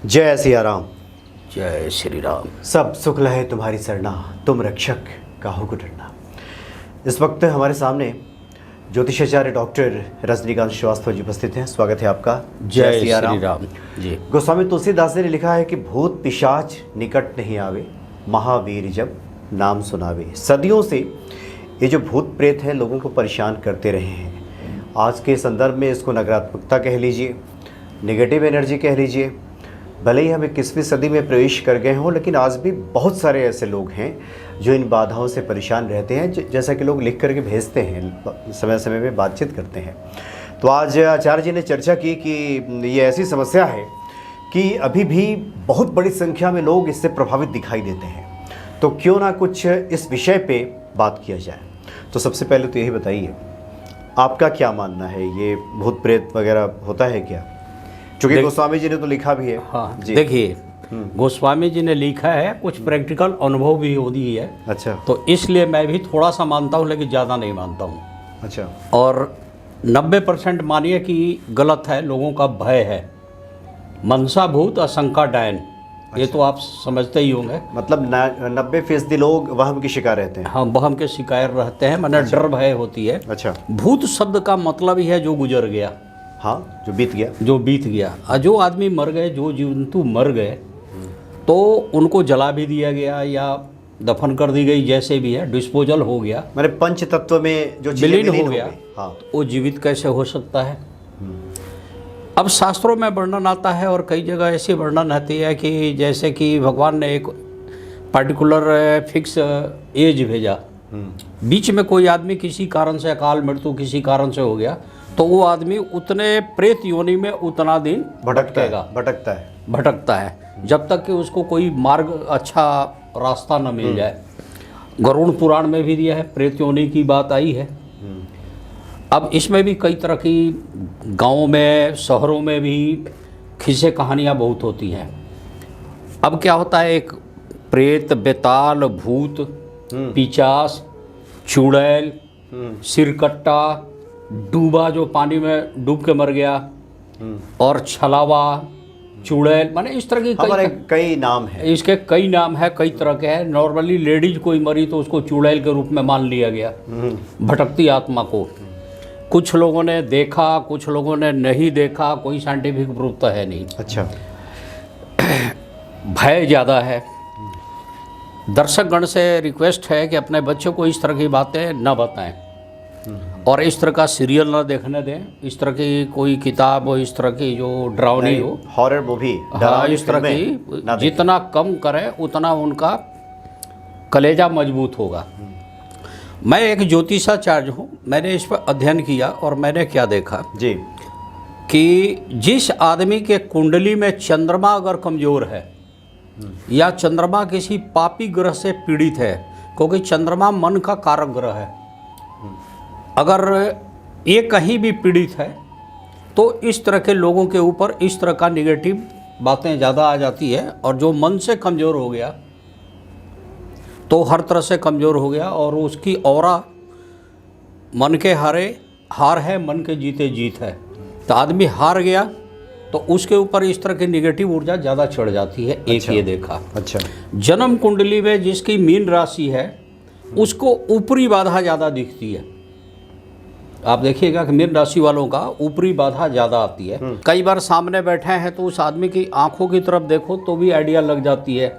जय सिया राम। जय श्री राम। सब सुख लहे तुम्हारी सरना, तुम रक्षक काहू को डरना। इस वक्त हमारे सामने ज्योतिषाचार्य डॉक्टर रजनीकांत श्रीवास्तव जी उपस्थित हैं। स्वागत है आपका। जय श्री राम जी। गोस्वामी तुलसीदास ने लिखा है कि भूत पिशाच निकट नहीं आवे, महावीर जब नाम सुनावे। सदियों से ये जो भूत प्रेत है लोगों को परेशान करते रहे हैं। आज के संदर्भ में इसको नकारात्मकता कह लीजिए, नेगेटिव एनर्जी कह लीजिए। भले ही हम 21वीं सदी में प्रवेश कर गए हों, लेकिन आज भी बहुत सारे ऐसे लोग हैं जो इन बाधाओं से परेशान रहते हैं। जैसा कि लोग लिख करके भेजते हैं, समय समय में बातचीत करते हैं। तो आज आचार्य जी ने चर्चा की कि ये ऐसी समस्या है कि अभी भी बहुत बड़ी संख्या में लोग इससे प्रभावित दिखाई देते हैं। तो क्यों ना कुछ इस विषय पे बात किया जाए। तो सबसे पहले तो यही बताइए, आपका क्या मानना है, ये भूत प्रेत वगैरह होता है क्या? क्योंकि गोस्वामी जी ने तो लिखा भी है। हाँ, देखिए गोस्वामी जी ने लिखा है, कुछ प्रैक्टिकल अनुभव भी होती है। अच्छा। तो इसलिए मैं भी थोड़ा सा मानता हूँ, लेकिन ज़्यादा नहीं मानता हूँ। अच्छा। और 90% मानिए कि गलत है, लोगों का भय है। मनसा भूत आशंका डायन, ये तो आप समझते ही होंगे। मतलब 90% लोग वहम की शिकार रहते हैं। हाँ, वहम के शिकार रहते हैं, मतलब डर भय होती है। अच्छा। भूत शब्द का मतलब ही है जो गुजर गया। हाँ, जो बीत गया। जो बीत गया। और जो आदमी मर गए, जो जंतु मर गए, तो उनको जला भी दिया गया या दफन कर दी गई, जैसे भी है, डिस्पोजल हो गया, मैंने पंच तत्व में जो विलीन हो गया। हाँ। तो वो जीवित कैसे हो सकता है? अब शास्त्रों में वर्णन आता है और कई जगह ऐसी वर्णन आती है कि जैसे कि भगवान ने एक पर्टिकुलर फिक्स एज भेजा, बीच में कोई आदमी किसी कारण से अकाल मृत्यु किसी कारण से हो गया, तो वो आदमी उतने प्रेत योनि में उतना दिन भटकता है जब तक कि उसको कोई मार्ग, अच्छा रास्ता न मिल जाए। गरुड़ पुराण में भी दिया है, प्रेत योनि की बात आई है। अब इसमें भी कई तरह की, गाँव में शहरों में भी खिस्से कहानियाँ बहुत होती हैं। अब क्या होता है, एक प्रेत, बेताल, भूत, पिचास, चुड़ैल, सिरकट्टा, डूबा जो पानी में डूब के मर गया, और छलावा, चुड़ैल, माने इस तरह की कई नाम है। इसके कई नाम है, कई तरह के हैं। नॉर्मली लेडीज कोई मरी तो उसको चुड़ैल के रूप में मान लिया गया, भटकती आत्मा को। कुछ लोगों ने देखा, कुछ लोगों ने नहीं देखा, कोई साइंटिफिक प्रूफ तो है नहीं। अच्छा। भय ज़्यादा है। दर्शकगण से रिक्वेस्ट है कि अपने बच्चों को इस तरह की बातें न बताएं और इस तरह का सीरियल ना देखने दें, इस तरह की कोई किताब हो, इस तरह की जो डरावनी हो, हॉरर मूवी, हाँ, इस तरह की जितना कम करें उतना उनका कलेजा मजबूत होगा। मैं एक ज्योतिषाचार्य हूँ, मैंने इस पर अध्ययन किया और मैंने क्या देखा जी, कि जिस आदमी के कुंडली में चंद्रमा अगर कमज़ोर है या चंद्रमा किसी पापी ग्रह से पीड़ित है, क्योंकि चंद्रमा मन का कारक ग्रह है, अगर ये कहीं भी पीड़ित है तो इस तरह के लोगों के ऊपर इस तरह का निगेटिव बातें ज़्यादा आ जाती है। और जो मन से कमज़ोर हो गया तो हर तरह से कमज़ोर हो गया, और उसकी औरा मन के हार है, मन के जीते जीत है। तो आदमी हार गया तो उसके ऊपर इस तरह की निगेटिव ऊर्जा ज़्यादा चढ़ जाती है। एक अच्छा। ये देखा। अच्छा। जन्म कुंडली में जिसकी मीन राशि है उसको ऊपरी बाधा ज़्यादा दिखती है। आप देखिएगा कि मीन राशि वालों का ऊपरी बाधा ज़्यादा आती है। कई बार सामने बैठे हैं तो उस आदमी की आंखों की तरफ देखो तो भी आइडिया लग जाती है।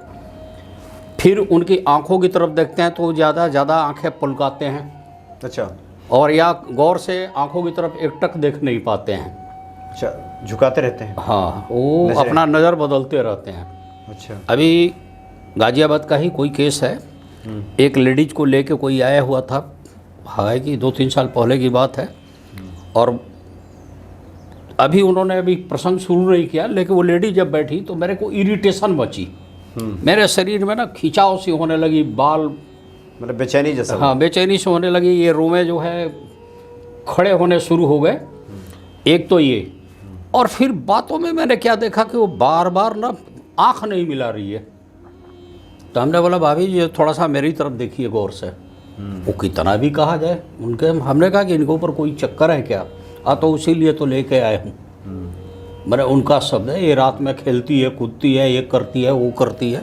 फिर उनकी आंखों की तरफ देखते हैं तो ज़्यादा आंखें पलकाते हैं। अच्छा। और या गौर से आंखों की तरफ एकटक देख नहीं पाते हैं। अच्छा, झुकाते रहते हैं। हाँ, वो अपना नज़र बदलते रहते हैं। अच्छा। अभी गाजियाबाद का ही कोई केस है, एक लेडीज को लेके कोई आया हुआ था, है कि 2-3 साल पहले की बात है। और अभी उन्होंने अभी प्रसंग शुरू नहीं किया, लेकिन वो लेडी जब बैठी तो मेरे को इरिटेशन मची। मेरे शरीर में ना खिंचाव सी होने लगी, बाल मतलब बेचैनी जैसा। हाँ, बेचैनी से होने लगी। ये रोमे जो है खड़े होने शुरू हो गए। एक तो ये, और फिर बातों में मैंने क्या देखा कि वो बार बार ना आँख नहीं मिला रही है। तो हमने बोला भाभी जी थोड़ा सा मेरी तरफ देखिए गौर से। वो कितना भी कहा जाए, हमने कहा कि इनके ऊपर कोई चक्कर है क्या? तो इसीलिए तो लेके आए हूँ। मैंने उनका शब्द है, ये रात में खेलती है, कूदती है, ये करती है, वो करती है।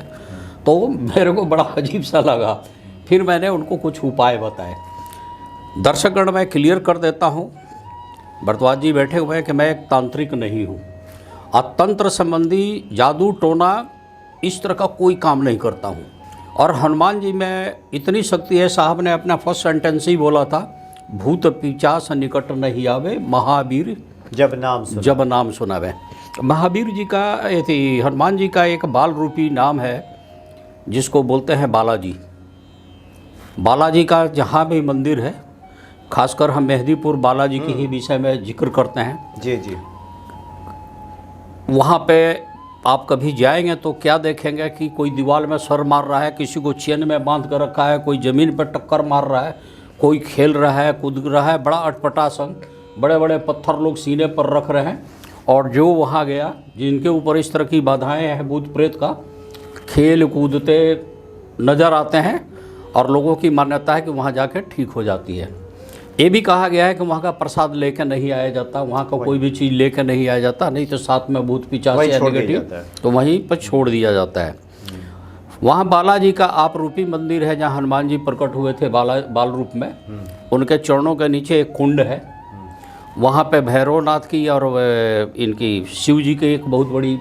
तो मेरे को बड़ा अजीब सा लगा। फिर मैंने उनको कुछ उपाय बताए। दर्शकगण, मैं क्लियर कर देता हूँ, भरद्वाज जी बैठे हुए हैं, कि मैं एक तांत्रिक नहीं हूँ। तंत्र संबंधी जादू टोना इस तरह का कोई काम नहीं करता हूँ। और हनुमान जी में इतनी शक्ति है, साहब ने अपना फर्स्ट सेंटेंस ही बोला था, भूत पिशाच निकट नहीं आवे, महावीर जब नाम सुनावे। महावीर जी का हनुमान जी का एक बाल रूपी नाम है जिसको बोलते हैं बालाजी। बालाजी का जहाँ भी मंदिर है, खासकर हम मेहदीपुर बालाजी के ही विषय में जिक्र करते हैं। जी जी। वहाँ पे आप कभी जाएंगे तो क्या देखेंगे कि कोई दीवार में सर मार रहा है, किसी को चेन में बांध कर रखा है, कोई ज़मीन पर टक्कर मार रहा है, कोई खेल रहा है, कूद रहा है, बड़ा अटपटा संग, बड़े बड़े पत्थर लोग सीने पर रख रहे हैं। और जो वहाँ गया, जिनके ऊपर इस तरह की बाधाएं हैं भूत प्रेत का, खेल कूदते नज़र आते हैं और लोगों की मान्यता है कि वहाँ जाके ठीक हो जाती है। ये भी कहा गया है कि वहाँ का प्रसाद लेकर नहीं आया जाता, वहाँ का कोई भी चीज़ लेकर नहीं आया जाता, नहीं तो साथ में भूत पिशाच या नेगेटिव तो वहीं पर छोड़ दिया जाता है। वहाँ बालाजी का आप रूपी मंदिर है, जहाँ हनुमान जी प्रकट हुए थे बाल रूप में। उनके चरणों के नीचे एक कुंड है, वहाँ पे भैरवनाथ की और इनकी शिव जी की एक बहुत बड़ी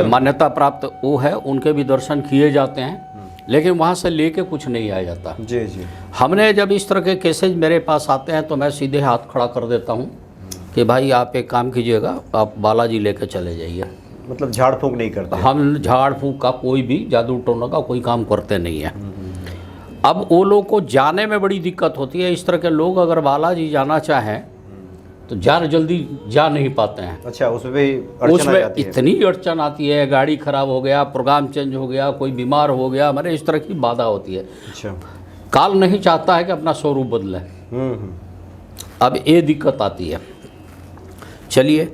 मान्यता प्राप्त वो है, उनके भी दर्शन किए जाते हैं। लेकिन वहाँ से लेके कुछ नहीं आया जाता। जी जी। हमने जब इस तरह के केसेज मेरे पास आते हैं तो मैं सीधे हाथ खड़ा कर देता हूँ कि भाई आप एक काम कीजिएगा, आप बालाजी लेके चले जाइए। मतलब झाड़ फूंक नहीं करते? हम झाड़ फूंक का कोई भी जादू टोना का कोई काम करते नहीं है। अब वो लोग को जाने में बड़ी दिक्कत होती है। इस तरह के लोग अगर बालाजी जाना चाहें तो जल्दी जा नहीं पाते हैं। अच्छा, उसमें इतनी अड़चन आती है, गाड़ी खराब हो गया, प्रोग्राम चेंज हो गया, कोई बीमार हो गया, हमारे इस तरह की बाधा होती है। अच्छा। काल नहीं चाहता है कि अपना स्वरूप बदले। अब ये दिक्कत आती है। चलिए,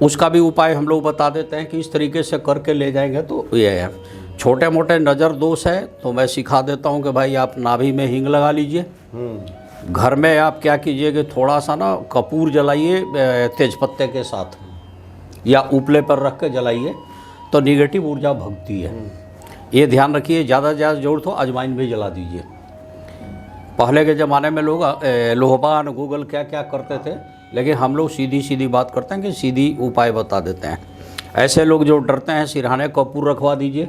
उसका भी उपाय हम लोग बता देते हैं कि इस तरीके से करके ले जाएंगे तो ये है। छोटे मोटे नज़र दोष है तो मैं सिखा देता हूँ कि भाई आप नाभि में हींग लगा लीजिए। घर में आप क्या कीजिए कि थोड़ा सा ना कपूर जलाइए तेजपत्ते के साथ, या उपले पर रख के जलाइए तो निगेटिव ऊर्जा भगती है। ये ध्यान रखिए। ज़्यादा से ज़्यादा ज़रूरत हो अजवाइन भी जला दीजिए। पहले के ज़माने में लोग लोहबान गूगल क्या क्या करते थे, लेकिन हम लोग सीधी सीधी बात करते हैं कि सीधी उपाय बता देते हैं। ऐसे लोग जो डरते हैं, सिरहाने कपूर रखवा दीजिए।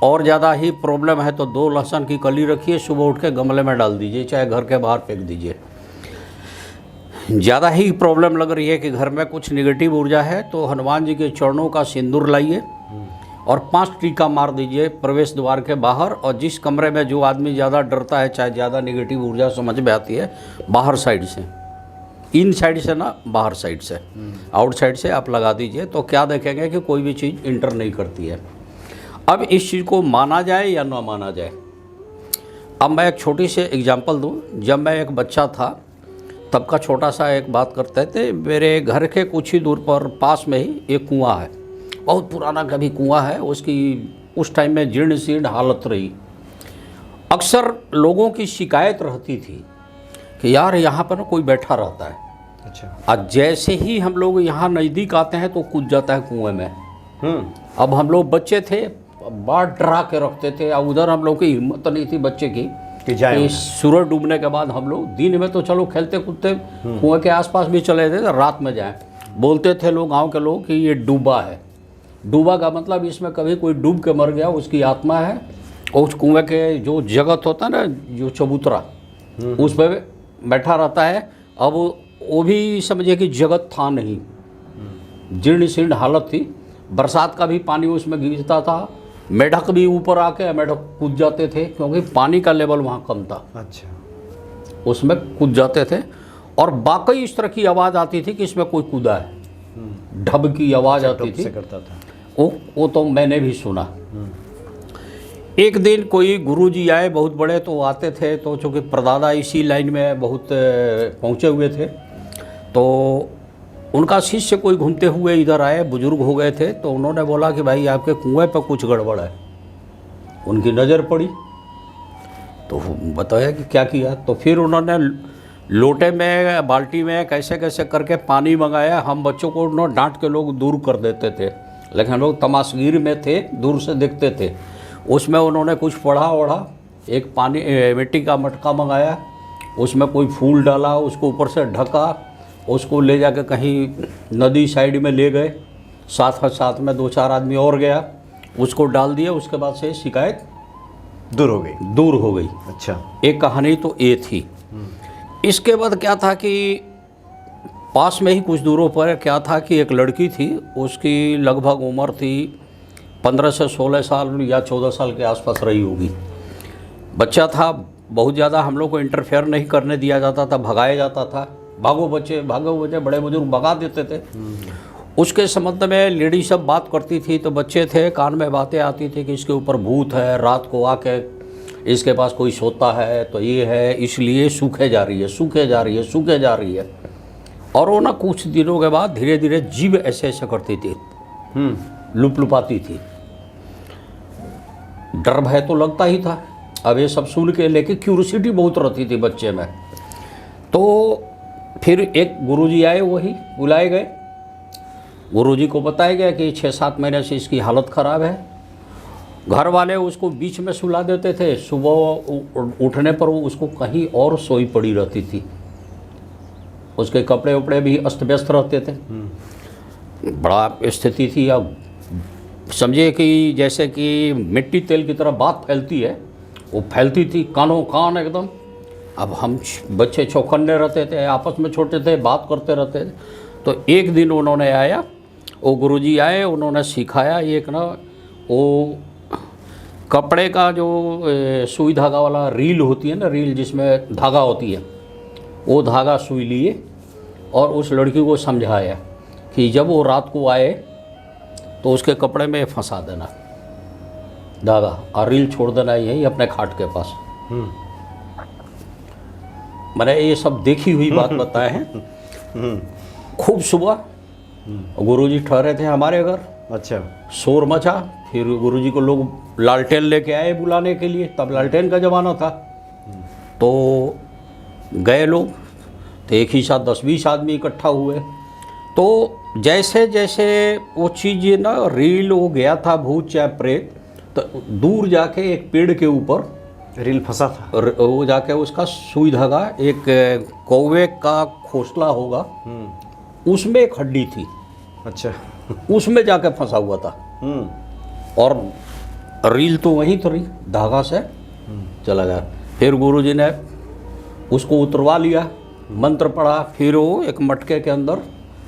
और ज़्यादा ही प्रॉब्लम है तो 2 लहसुन की कली रखिए, सुबह उठ के गमले में डाल दीजिए, चाहे घर के बाहर फेंक दीजिए। ज़्यादा ही प्रॉब्लम लग रही है कि घर में कुछ निगेटिव ऊर्जा है तो हनुमान जी के चरणों का सिंदूर लाइए और 5 टीका मार दीजिए प्रवेश द्वार के बाहर। और जिस कमरे में जो आदमी ज़्यादा डरता है, चाहे ज़्यादा निगेटिव ऊर्जा समझ में आती है, बाहर साइड से, इन साइड से ना, बाहर साइड से, आउट साइड से आप लगा दीजिए तो क्या देखेंगे कि कोई भी चीज़ इंटर नहीं करती है। अब इस चीज़ को माना जाए या ना माना जाए, अब मैं एक छोटी सी एग्जांपल दूं। जब मैं एक बच्चा था तब का छोटा सा एक बात करते थे। मेरे घर के कुछ ही दूर पर पास में ही एक कुआं है, बहुत पुराना कभी कुआं है, उसकी उस टाइम में जीर्ण शीर्ण हालत रही। अक्सर लोगों की शिकायत रहती थी कि यार यहाँ पर ना कोई बैठा रहता है। अच्छा। आज जैसे ही हम लोग यहाँ नज़दीक आते हैं तो कूद जाता है कुएं में। अब हम लोग बच्चे थे, बाढ़ डरा के रखते थे, और उधर हम लोग की हिम्मत नहीं थी बच्चे की कि जाए। सूरज डूबने के बाद हम लोग दिन में तो चलो खेलते कूदते कुएं के आसपास भी चले थे, रात में जाएं। बोलते थे लोग, गांव के लोग, कि ये डूबा है। डूबा का मतलब इसमें कभी कोई डूब के मर गया, उसकी आत्मा है, और उस कुएं के जो जगत होता है ना, जो चबूतरा, उस पर बैठा रहता है। अब वो भी समझिए कि जगत था नहीं, जीर्ण शीर्ण हालत थी। बरसात का भी पानी उसमें गिरता था, मेढक भी ऊपर आके मेढक कूद जाते थे क्योंकि पानी का लेवल वहाँ कम था। अच्छा। उसमें कूद जाते थे और वाकई इस तरह की आवाज़ आती थी कि इसमें कोई कूदा है, ढब की आवाज़ आती थी। करता था वो तो मैंने भी सुना। एक दिन कोई गुरुजी आए बहुत बड़े, तो आते थे तो चूँकि परदादा इसी लाइन में बहुत पहुँचे हुए थे, तो उनका शिष्य कोई घूमते हुए इधर आए, बुजुर्ग हो गए थे, तो उन्होंने बोला कि भाई आपके कुएं पर कुछ गड़बड़ है। उनकी नज़र पड़ी तो बताया कि क्या किया, तो फिर उन्होंने लोटे में बाल्टी में कैसे कैसे करके पानी मंगाया। हम बच्चों को न डांट के लोग दूर कर देते थे, लेकिन हम लोग तमाशगीर में थे, दूर से देखते थे। उसमें उन्होंने कुछ पढ़ा वढ़ा, एक पानी मिट्टी का मटका मंगाया, उसमें कोई फूल डाला, उसको ऊपर से ढका, उसको ले जाके कहीं नदी साइड में ले गए, साथ में 2-4 आदमी और गया, उसको डाल दिया। उसके बाद से शिकायत दूर हो गई। अच्छा, एक कहानी तो ये थी। इसके बाद क्या था कि पास में ही कुछ दूरों पर क्या था कि एक लड़की थी, उसकी लगभग उम्र थी 15 से 16 साल या 14 साल के आसपास रही होगी। बच्चा था, बहुत ज़्यादा हम लोग को इंटरफेयर नहीं करने दिया जाता था, भगाया जाता था। भागो बच्चे, बड़े बुजुर्ग भगा देते थे। उसके संबंध में लेडी सब बात करती थी, तो बच्चे थे, कान में बातें आती थी कि इसके ऊपर भूत है, रात को आके इसके पास कोई सोता है, तो ये है, इसलिए सूखे जा रही है। और वो ना कुछ दिनों के बाद धीरे धीरे जीभ ऐसे करती थी, लुपलुपाती थी। डर भय तो लगता ही था। अब ये सब सुन के लेके क्यूरियोसिटी बहुत रहती थी बच्चे में। तो फिर एक गुरुजी आए, वही बुलाए गए। गुरुजी को बताया गया कि 6-7 महीने से इसकी हालत ख़राब है। घर वाले उसको बीच में सुला देते थे, सुबह उठने पर वो उसको कहीं और सोई पड़ी रहती थी। उसके कपड़े उपड़े भी अस्त व्यस्त रहते थे। बड़ा स्थिति थी। अब समझिए कि जैसे कि मिट्टी तेल की तरह बात फैलती है, वो फैलती थी कानों कान एकदम। अब हम बच्चे चौकन्ने रहते थे, आपस में छोटे थे, बात करते रहते थे। तो एक दिन उन्होंने आया, वो गुरुजी आए, उन्होंने सिखाया एक ना, वो कपड़े का जो सुई धागा वाला रील होती है ना, रील जिसमें धागा होती है, वो धागा सुई लिए और उस लड़की को समझाया कि जब वो रात को आए तो उसके कपड़े में फंसा देना धागा और रील छोड़ देना यही अपने खाट के पास। मैंने ये सब देखी हुई बात बताए हैं। खूब सुबह गुरुजी ठहरे थे हमारे घर। अच्छा, शोर मचा। फिर गुरुजी को लोग लालटेन लेके आए बुलाने के लिए, तब लालटेन का ज़माना था। तो गए लोग, तो एक ही साथ 10-20 आदमी इकट्ठा हुए। तो जैसे जैसे वो चीज़ ना रील हो गया था, भूत चाहे प्रेत, तो दूर जाके एक पेड़ के ऊपर रील फंसा था। वो जाके उसका सुई धागा, एक कौवे का घोंसला होगा, उसमें एक हड्डी थी। अच्छा, उसमें जाके फंसा हुआ था। और रील तो वहीं तो रही, धागा से चला गया। फिर गुरुजी ने उसको उतरवा लिया, मंत्र पढ़ा। फिर वो एक मटके के अंदर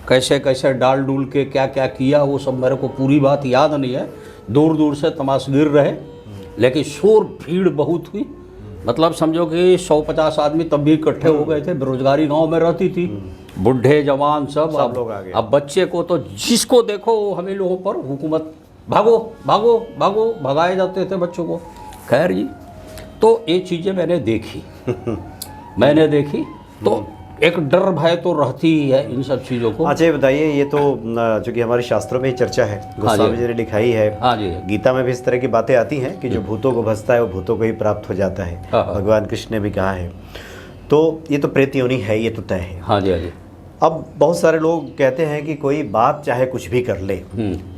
कैसे कैसे डाल डूल के क्या क्या किया, वो सब मेरे को पूरी बात याद नहीं है। दूर दूर से तमाशगीर रहे, लेकिन शोर भीड़ बहुत हुई। मतलब समझो कि 100-50 आदमी तब भी इकट्ठे हो गए थे। बेरोजगारी गांव में रहती थी, बुढ़े जवान सब लोग आ गए। अब बच्चे को तो जिसको देखो हमें लोगों पर हुकूमत, भागो भागो भागो, भगाए जाते थे बच्चों को। खैर जी, तो ये चीज़ें मैंने देखी। तो एक डर भय तो रहती ही है इन सब चीज़ों को। अच्छा, ये बताइए, ये तो जो कि हमारे शास्त्रों में ही चर्चा है, गोस्वामी जी ने लिखाई है। हाँ जी, गीता में भी इस तरह की बातें आती हैं कि जो भूतों को भसता है वो भूतों को ही प्राप्त हो जाता है। भगवान कृष्ण ने भी कहा है। तो ये तो प्रेत योनि है, ये तो तय है। हाँ जी, हाँ जी। अब बहुत सारे लोग कहते हैं कि कोई बात चाहे कुछ भी कर ले,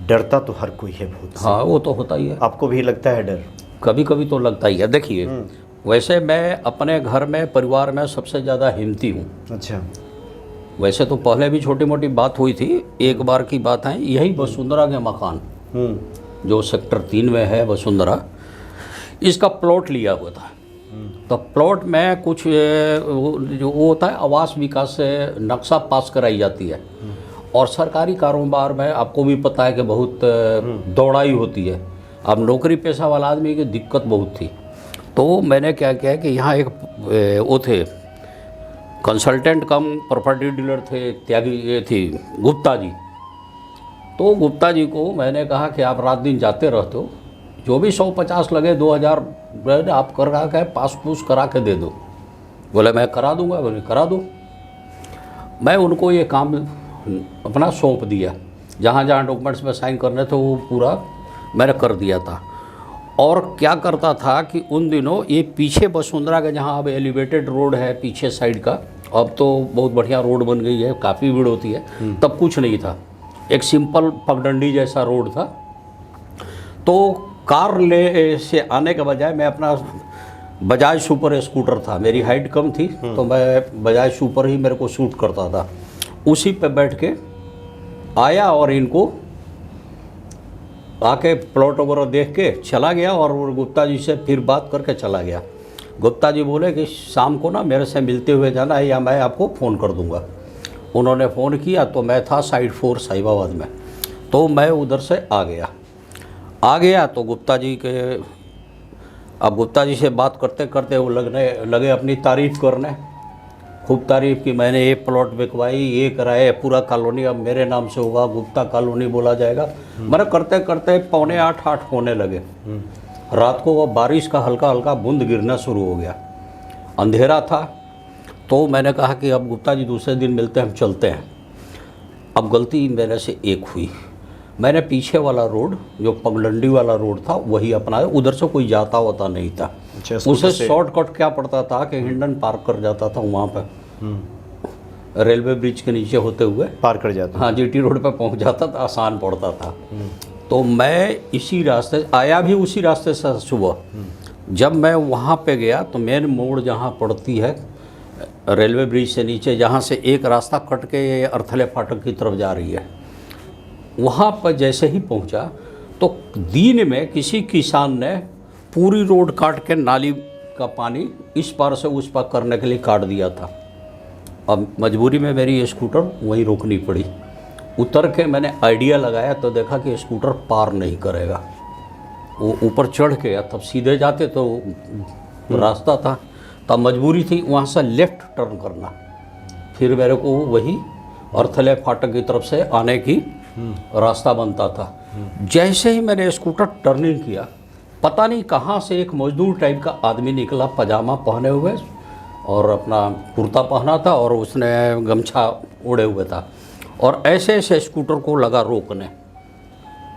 डरता तो हर कोई है भूत से। हाँ, वो तो होता ही है। आपको भी लगता है डर? कभी कभी तो लगता ही है। देखिए, वैसे मैं अपने घर में, परिवार में सबसे ज़्यादा हिम्मती हूँ। अच्छा। वैसे तो पहले भी छोटी मोटी बात हुई थी। एक बार की बात है, यही वसुंधरा के मकान जो सेक्टर 3 में है वसुंधरा, इसका प्लॉट लिया हुआ था। तो प्लॉट में कुछ जो वो होता है आवास विकास से नक्शा पास कराई जाती है। और सरकारी कारोबार में आपको भी पता है कि बहुत दौड़ाई होती है। अब नौकरी पेशा वाला आदमी की दिक्कत बहुत थी। तो मैंने क्या किया कि यहाँ एक वो थे कंसल्टेंट कम प्रॉपर्टी डीलर थे, त्यागी ये थी गुप्ता जी। तो गुप्ता जी को मैंने कहा कि आप रात दिन जाते रहते हो, जो भी 150 लगे 2000 आप करा के पास पूछ करा के दे दो। बोले मैं करा दूंगा। बोले करा दो। मैं उनको ये काम अपना सौंप दिया, जहाँ जहाँ डॉक्यूमेंट्स में साइन करने थे वो पूरा मैंने कर दिया था। और क्या करता था कि उन दिनों ये पीछे वसुंधरा के, जहाँ अब एलिवेटेड रोड है पीछे साइड का, अब तो बहुत बढ़िया रोड बन गई है, काफ़ी भीड़ होती है, तब कुछ नहीं था, एक सिंपल पगडंडी जैसा रोड था। तो कार ले से आने के बजाय मैं अपना बजाज सुपर स्कूटर था, मेरी हाइट कम थी तो मैं बजाज सुपर ही मेरे को सूट करता था, उसी पे बैठ के आया और इनको आके प्लॉट वगैरह देख के चला गया और गुप्ता जी से फिर बात करके चला गया। गुप्ता जी बोले कि शाम को ना मेरे से मिलते हुए जाना है या मैं आपको फ़ोन कर दूंगा। उन्होंने फ़ोन किया तो मैं था साइड 4 साहिबाबाद में, तो मैं उधर से आ गया तो गुप्ता जी के, अब गुप्ता जी से बात करते करते वो लगे अपनी तारीफ़ करने, खूब तारीफ़ की, मैंने ये प्लॉट बिकवाई, ये कराए, पूरा कॉलोनी अब मेरे नाम से होगा, गुप्ता कॉलोनी बोला जाएगा। मैंने करते करते 7:45 होने लगे। रात को वो बारिश का हल्का हल्का बूंद गिरना शुरू हो गया, अंधेरा था। तो मैंने कहा कि अब गुप्ता जी दूसरे दिन मिलते हैं, हम चलते हैं। अब गलती मेरे से एक हुई, मैंने पीछे वाला रोड जो पगडंडी वाला रोड था वही अपनाया, उधर से कोई जाता होता नहीं था। उसे शॉर्टकट क्या पड़ता था कि हिंडन पार्क कर जाता था वहाँ पर, रेलवे ब्रिज के नीचे होते हुए पार कर जाता, हाँ जीटी रोड पे पहुँच जाता था, आसान पड़ता था। तो मैं इसी रास्ते आया भी, उसी रास्ते से सुबह। जब मैं वहाँ पे गया तो मेन मोड़ जहाँ पड़ती है रेलवे ब्रिज से नीचे, जहाँ से एक रास्ता कट के अर्थले फाटक की तरफ जा रही है, वहाँ पर जैसे ही पहुँचा तो दिन में किसी किसान ने पूरी रोड काट के नाली का पानी इस पार से उस पार करने के लिए काट दिया था। अब मजबूरी में मेरी स्कूटर वहीं रोकनी पड़ी। उतर के मैंने आइडिया लगाया तो देखा कि स्कूटर पार नहीं करेगा, वो ऊपर चढ़ के, तब सीधे जाते तो रास्ता था, तब मजबूरी थी वहाँ से लेफ़्ट टर्न करना, फिर मेरे को वही अर्थले फाटक की तरफ से आने की रास्ता बनता था। जैसे ही मैंने स्कूटर टर्निंग किया, पता नहीं कहाँ से एक मजदूर टाइप का आदमी निकला, पजामा पहने हुए और अपना कुर्ता पहना था और उसने गमछा ओढ़े हुए था, और ऐसे ऐसे स्कूटर को लगा रोकने,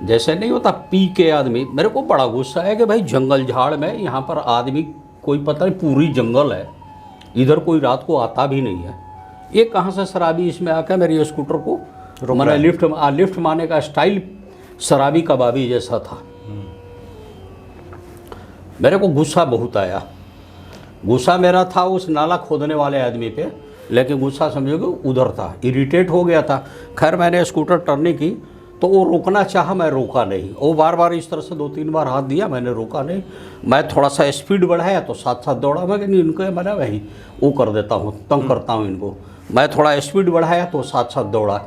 जैसे नहीं होता पी के आदमी। मेरे को बड़ा गुस्सा है कि भाई जंगल झाड़ में यहाँ पर आदमी कोई पता नहीं, पूरी जंगल है, इधर कोई रात को आता भी नहीं है, ये कहाँ से शराबी इसमें आकर मेरी स्कूटर को, मैंने लिफ्ट मारने का स्टाइल शराबी कबाबी जैसा था। मेरे को गुस्सा बहुत आया। गुस्सा मेरा था उस नाला खोदने वाले आदमी पे, लेकिन गुस्सा समझोगे उधर था, इरिटेट हो गया था। खैर मैंने स्कूटर टर्निंग की तो वो रोकना चाहा, मैं रोका नहीं, वो बार बार इस तरह से 2-3 बार हाथ दिया, मैंने रोका नहीं। मैं थोड़ा सा स्पीड बढ़ाया तो साथ साथ दौड़ा, मैं कि इनको मैंने वही वो कर देता हूँ, तंग करता हूँ इनको। मैं थोड़ा स्पीड बढ़ाया तो साथ साथ दौड़ा,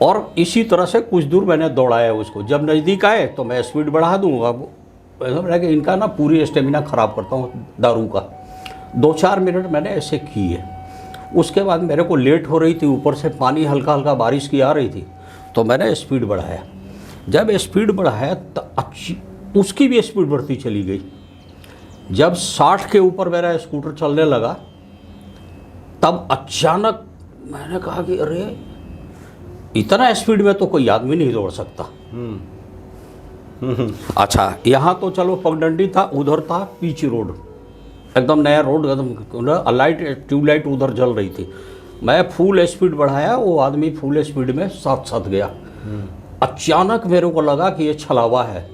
और इसी तरह से कुछ दूर मैंने दौड़ाया उसको। जब नज़दीक आए तो मैं स्पीड बढ़ा दूँगा, कि इनका ना पूरी स्टेमिना ख़राब करता हूँ दारू का। 2-4 मिनट मैंने ऐसे किए। उसके बाद मेरे को लेट हो रही थी, ऊपर से पानी हल्का हल्का बारिश की आ रही थी, तो मैंने स्पीड बढ़ाया। जब स्पीड बढ़ाया तो उसकी भी स्पीड बढ़ती चली गई। जब 60 के ऊपर मेरा स्कूटर चलने लगा, तब अचानक मैंने कहा कि अरे इतना स्पीड में तो कोई आदमी नहीं दौड़ सकता। अच्छा, यहाँ तो चलो पगडंडी था, उधर था पीच रोड, एकदम नया रोड, एकदम लाइट ट्यूबलाइट उधर जल रही थी। मैं फुल स्पीड बढ़ाया, वो आदमी फुल स्पीड में साथ साथ गया। अचानक मेरे को लगा कि ये छलावा है,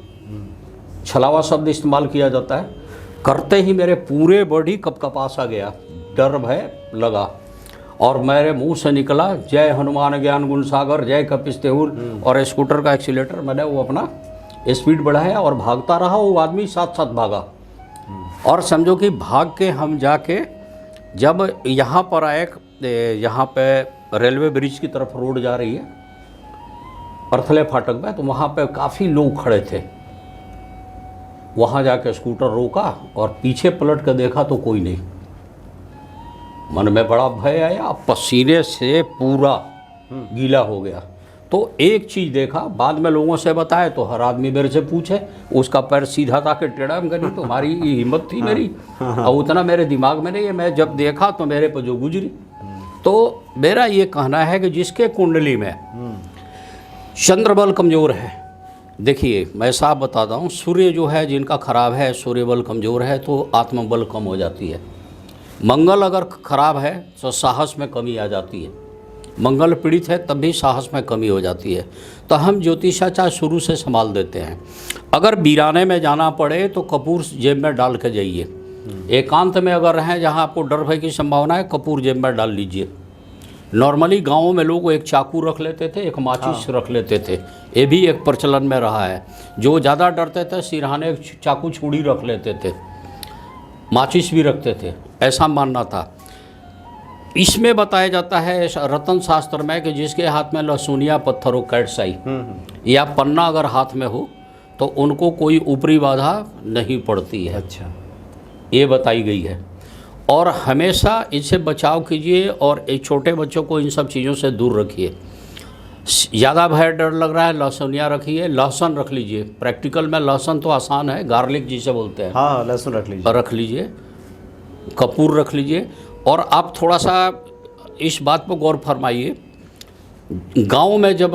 छलावा शब्द इस्तेमाल किया जाता है। करते ही मेरे पूरे बॉडी कपकपास आ गया, डर भय लगा, और मेरे मुंह से निकला जय हनुमान ज्ञान गुण सागर, जय कपिस तेहुल, और स्कूटर का एक्सीलेटर मैंने वो अपना स्पीड बढ़ाया और भागता रहा। वो आदमी साथ साथ भागा, और समझो कि भाग के हम जाके जब यहाँ पर आए, यहाँ पे रेलवे ब्रिज की तरफ रोड जा रही है अर्थले फाटक में, तो वहाँ पे काफ़ी लोग खड़े थे। वहाँ जाके स्कूटर रोका और पीछे पलट कर देखा तो कोई नहीं। मन में बड़ा भय आया, पसीने से पूरा गीला हो गया। तो एक चीज़ देखा, बाद में लोगों से बताया तो हर आदमी मेरे से पूछे, उसका पैर सीधा था कि टेढ़ा, हम कहीं तुम्हारी हिम्मत थी मेरी, और उतना मेरे दिमाग में नहीं है। मैं जब देखा तो मेरे पर जो गुजरी। तो मेरा ये कहना है कि जिसके कुंडली में चंद्रबल कमज़ोर है, देखिए मैं साफ बताता हूँ, सूर्य जो है जिनका खराब है, सूर्य बल कमज़ोर है तो आत्मबल कम हो जाती है। मंगल अगर खराब है तो साहस में कमी आ जाती है, मंगल पीड़ित है तब भी साहस में कमी हो जाती है। तो हम ज्योतिषाचार्य शुरू से संभाल देते हैं। अगर वीराने में जाना पड़े तो कपूर जेब में डाल के जाइए। एकांत में अगर रहें जहाँ आपको डर भय की संभावना है, कपूर जेब में डाल लीजिए। नॉर्मली गाँवों में लोग एक चाकू रख लेते थे, एक माचिस रख लेते थे, ये भी एक प्रचलन में रहा है। जो ज़्यादा डरते थे सिरहाने एक चाकू छुरी रख लेते थे, माचिस भी रखते थे, ऐसा मानना था। इसमें बताया जाता है रतन शास्त्र में कि जिसके हाथ में लहसुनिया पत्थर हो, कैटसाई या पन्ना अगर हाथ में हो तो उनको कोई ऊपरी बाधा नहीं पड़ती है। अच्छा, ये बताई गई है। और हमेशा इससे बचाव कीजिए और एक छोटे बच्चों को इन सब चीज़ों से दूर रखिए। ज़्यादा भय डर लग रहा है, लहसुनिया रखिए, लहसुन रख लीजिए। प्रैक्टिकल में लहसुन तो आसान है, गार्लिक जिसे बोलते हैं, हाँ लहसुन रख लीजिए, कपूर रख लीजिए। और आप थोड़ा सा इस बात पर गौर फरमाइए, गांव में जब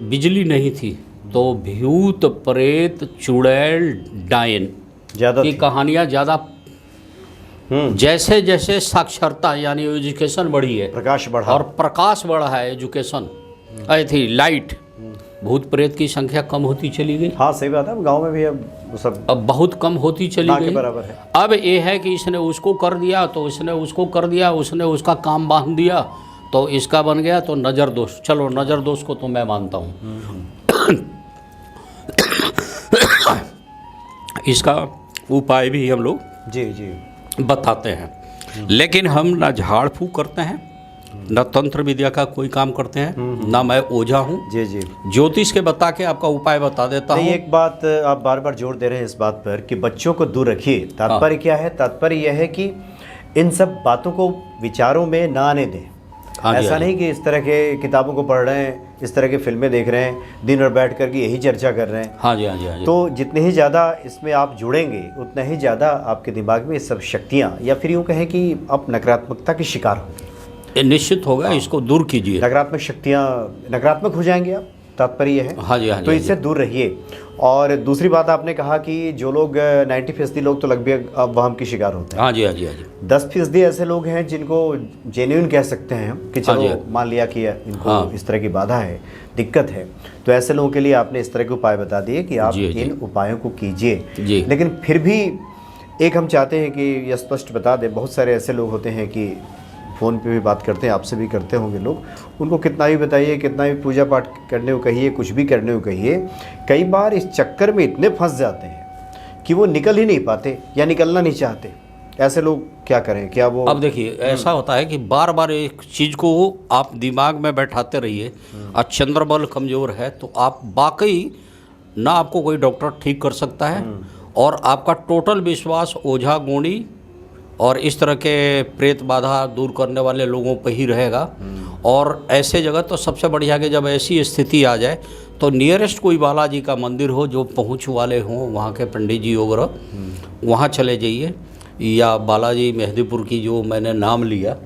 बिजली नहीं थी तो भूत प्रेत चुड़ैल डायन ज़्यादा की कहानियाँ ज़्यादा, जैसे जैसे साक्षरता यानी एजुकेशन बढ़ी है, प्रकाश बढ़ा और प्रकाश बढ़ा है, एजुकेशन आई थी, लाइट, भूत प्रेत की संख्या कम होती चली गई। हाँ सही बात है, गांव में भी अब सब अब बहुत कम होती चली ना के गई। बराबर है। अब ये है कि इसने उसको कर दिया तो इसने उसको कर दिया, उसने उसका काम बांध दिया तो इसका बन गया, तो नज़र दोष। चलो नज़र दोष को तो मैं मानता हूँ। इसका उपाय भी हम लोग जी जी बताते हैं, लेकिन हम ना झाड़ फूक करते हैं, न तंत्र विद्या का कोई काम करते हैं, ना मैं ओझा हूँ। जी जी। ज्योतिष के बता के आपका उपाय बता देता हूँ। एक बात आप बार बार जोर दे रहे हैं इस बात पर कि बच्चों को दूर रखिए। तात्पर्य क्या है? तात्पर्य यह है कि इन सब बातों को विचारों में ना आने दें। ऐसा नहीं कि इस तरह के किताबों को पढ़ रहे हैं, इस तरह के फिल्में देख रहे हैं, दिन भर बैठ कर के यही चर्चा कर रहे हैं। हाँ जी, हाँ जी, हाँ जी। तो जितने ही ज़्यादा इसमें आप जुड़ेंगे उतना ही ज़्यादा आपके दिमाग में ये सब शक्तियाँ, या फिर यूँ कहें कि आप नकारात्मकता के शिकार होंगे। ये निश्चित होगा, इसको दूर कीजिए। नकारात्मक शक्तियाँ नकारात्मक हो जाएंगे आप, तात्पर्य यह है। हाँ जी, हाँ जी। तो इससे दूर रहिए। और दूसरी बात आपने कहा कि जो लोग 90% लोग तो लगभग अब वहम के शिकार होते हैं। हाँ जी, हाँ जी, हाँ जी। 10% ऐसे लोग हैं जिनको जेन्युइन कह सकते हैं कि चलो मान लिया कि इनको इस तरह की बाधा है, दिक्कत है, तो ऐसे लोगों के लिए आपने इस तरह के उपाय बता दिए कि आप इन उपायों को कीजिए। लेकिन फिर भी एक हम चाहते हैं कि यह स्पष्ट बता दें, बहुत सारे ऐसे लोग होते हैं कि फ़ोन पे भी बात करते हैं, आपसे भी करते होंगे लोग, उनको कितना भी बताइए, कितना भी पूजा पाठ करने को कहिए, कुछ भी करने को कहिए, कई बार इस चक्कर में इतने फंस जाते हैं कि वो निकल ही नहीं पाते या निकलना नहीं चाहते। ऐसे लोग क्या करें? क्या वो अब देखिए ऐसा होता है कि बार बार एक चीज़ को आप दिमाग में बैठाते रहिए, और चंद्रबल कमज़ोर है तो आप वाकई ना आपको कोई डॉक्टर ठीक कर सकता है, और आपका टोटल विश्वास ओझा गुणी और इस तरह के प्रेत बाधा दूर करने वाले लोगों पर ही रहेगा। और ऐसे जगह तो सबसे बढ़िया कि जब ऐसी स्थिति आ जाए तो नियरेस्ट कोई बालाजी का मंदिर हो जो पहुँच वाले हों, वहाँ के पंडित जी वगैरह, वहाँ चले जाइए। या बालाजी मेहदीपुर की जो मैंने नाम लिया,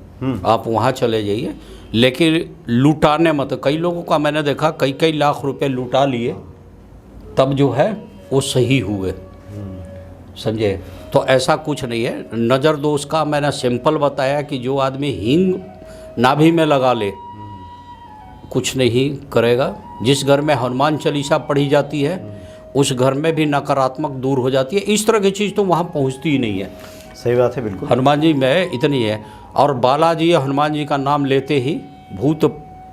आप वहाँ चले जाइए, लेकिन लुटाने मत। कई लोगों का मैंने देखा कई कई लाख रुपए लुटा लिए, तब जो है वो सही हुए, समझे? तो ऐसा कुछ नहीं है। नज़र दोष का मैंने सिंपल बताया कि जो आदमी हींग नाभि में लगा ले कुछ नहीं करेगा। जिस घर में हनुमान चालीसा पढ़ी जाती है उस घर में भी नकारात्मक दूर हो जाती है। इस तरह की चीज़ तो वहाँ पहुँचती ही नहीं है। सही बात है, बिल्कुल। हनुमान जी में इतनी है, और बालाजी हनुमान जी का नाम लेते ही भूत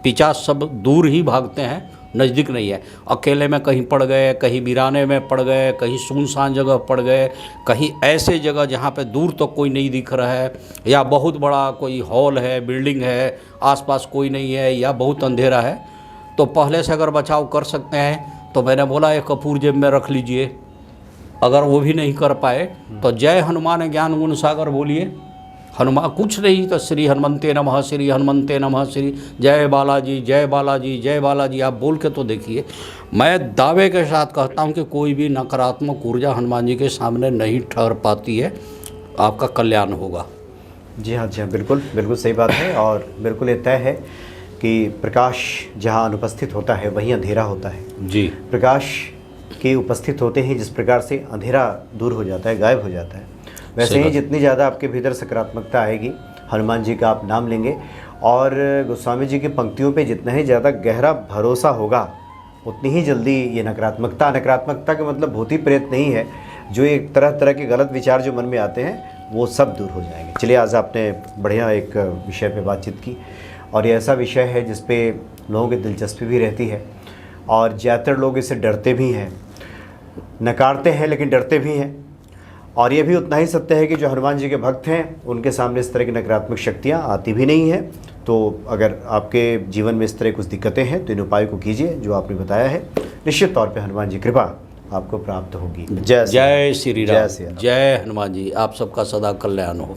पिशाच सब दूर ही भागते हैं, नज़दीक नहीं है। अकेले में कहीं पड़ गए, कहीं वीराने में पड़ गए, कहीं सुनसान जगह पड़ गए, कहीं ऐसे जगह जहाँ पे दूर तक तो कोई नहीं दिख रहा है, या बहुत बड़ा कोई हॉल है, बिल्डिंग है, आसपास कोई नहीं है, या बहुत अंधेरा है, तो पहले से अगर बचाव कर सकते हैं तो मैंने बोला एक कपूर जेब में रख लीजिए। अगर वो भी नहीं कर पाए तो जय हनुमान ज्ञान गुण सागर बोलिए। हनुमान कुछ नहीं तो श्री हनुमंते नमः, श्री हनुमंते नमः, श्री जय बालाजी, जय बालाजी, जय बालाजी आप बोल के तो देखिए। मैं दावे के साथ कहता हूं कि कोई भी नकारात्मक ऊर्जा हनुमान जी के सामने नहीं ठहर पाती है, आपका कल्याण होगा। जी हाँ, जी हाँ, बिल्कुल बिल्कुल सही बात है। और बिल्कुल ये तय है कि प्रकाश जहाँ अनुपस्थित होता है वहीं अंधेरा होता है। जी, प्रकाश के उपस्थित होते ही जिस प्रकार से अंधेरा दूर हो जाता है, गायब हो जाता है, वैसे सही ही बात। जितनी ज़्यादा आपके भीतर सकारात्मकता आएगी, हनुमान जी का आप नाम लेंगे और गोस्वामी जी की पंक्तियों पे जितना ही ज़्यादा गहरा भरोसा होगा, उतनी ही जल्दी ये नकारात्मकता का मतलब भूत ही प्रेत नहीं है, जो एक तरह तरह के गलत विचार जो मन में आते हैं वो सब दूर हो जाएंगे। चलिए, आज आपने बढ़िया एक विषय पे बातचीत की और ये ऐसा विषय है जिस पे लोगों की दिलचस्पी भी रहती है और ज़्यादातर लोग इससे डरते भी हैं, नकारते हैं लेकिन डरते भी हैं। और ये भी उतना ही सत्य है कि जो हनुमान जी के भक्त हैं उनके सामने इस तरह की नकारात्मक शक्तियाँ आती भी नहीं हैं। तो अगर आपके जीवन में इस तरह कुछ दिक्कतें हैं तो इन उपाय को कीजिए जो आपने बताया है, निश्चित तौर पे हनुमान जी कृपा आपको प्राप्त होगी। जय श्री राम, जय श्री राम। जय हनुमान जी, आप सबका सदा कल्याण हो।